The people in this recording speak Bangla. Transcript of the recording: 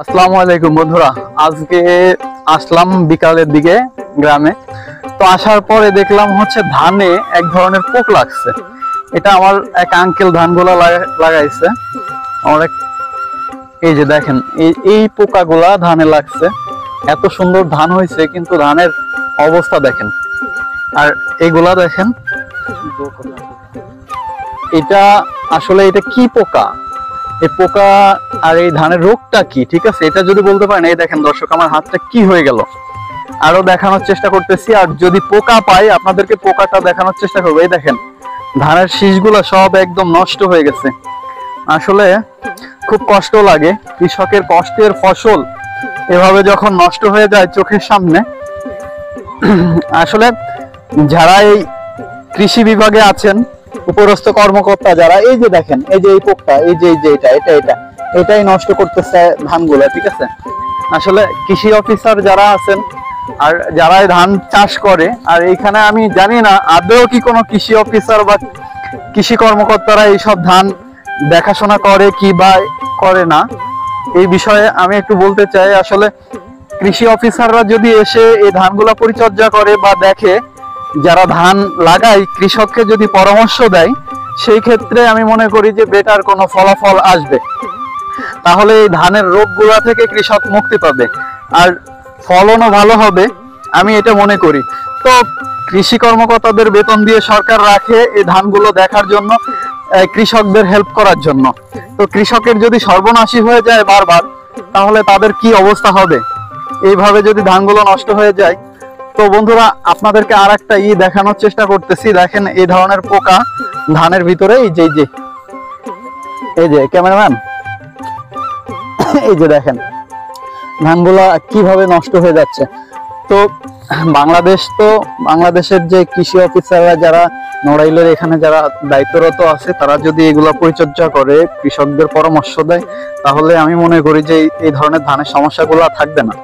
আসসালামু আলাইকুম বন্ধুরা, আজকে আসলাম বিকালের দিকে গ্রামে। তো আসার পরে দেখলাম হচ্ছে ধানে এক ধরনের পোক লাগছে। এটা আমার এক আঙ্কেল ধানগুলা লাগাইছে। আমার এই যে দেখেন এই পোকাগুলা ধানে লাগছে। এত সুন্দর ধান হয়েছে, কিন্তু ধানের অবস্থা দেখেন। আর এগুলা দেখেন, এটা আসলে এটা কি পোকা, এই পোকা আর এই ধানের রোগটা কি, ঠিক আছে, এটা যদি বলতে পারেন। এই দেখেন দর্শক, আমার হাতটা কি হয়ে গেল, আরো দেখানোর চেষ্টা করতেছি। আর যদি পোকা পাই আপনাদেরকে পোকাটা দেখানোর চেষ্টা করবো। এই দেখেন ধানের শীষগুলো সব একদম নষ্ট হয়ে গেছে। আসলে খুব কষ্ট লাগে, কৃষকের কষ্টের ফসল এভাবে যখন নষ্ট হয়ে যায় চোখের সামনে। আসলে যারা এই কৃষি বিভাগে আছেন, উপরস্থ কর্মকর্তা যারা, এই যে দেখেন এই যে এই পোকটা, এই যে এটাই নষ্ট করতেছে ধানগুলো, ঠিক আছে। আসলে কৃষি অফিসার যারা আছেন আর যারা ধান চাষ করে, আর এইখানে আমি জানি না আদৌ কি কোনো কৃষি অফিসার বা কৃষি কর্মকর্তারা এইসব ধান দেখাশোনা করে কি বা করে না, এই বিষয়ে আমি একটু বলতে চাই। আসলে কৃষি অফিসাররা যদি এসে এই ধানগুলা পরিচর্যা করে বা দেখে, যারা ধান লাগায় কৃষককে যদি পরামর্শ দেয়, সেই ক্ষেত্রে আমি মনে করি যে বেটার কোনো ফলাফল আসবে। তাহলে এই ধানের রোগগুলা থেকে কৃষক মুক্তি পাবে আর ফলনও ভালো হবে, আমি এটা মনে করি। তো কৃষি কর্মকর্তাদের বেতন দিয়ে সরকার রাখে এই ধানগুলো দেখার জন্য, কৃষকদের হেল্প করার জন্য। তো কৃষকের যদি সর্বনাশী হয়ে যায় বারবার, তাহলে তাদের কি অবস্থা হবে এইভাবে যদি ধানগুলো নষ্ট হয়ে যায়। তো বন্ধুরা, আপনাদেরকে আর একটা দেখানোর চেষ্টা করতেছি। দেখেন এই ধরনের পোকা ধানের ভিতরে, এই যে ক্যামেরাম্যান, এই যে দেখেন ধানগুলা কিভাবে নষ্ট হয়ে যাচ্ছে। তো বাংলাদেশের যে কৃষি অফিসাররা যারা নড়াইলের এখানে যারা দায়িত্বরত আছে, তারা যদি এগুলা পরিচর্যা করে কৃষকদের পরামর্শ দেয়, তাহলে আমি মনে করি যে এই ধরনের ধানের সমস্যাগুলো থাকবে না।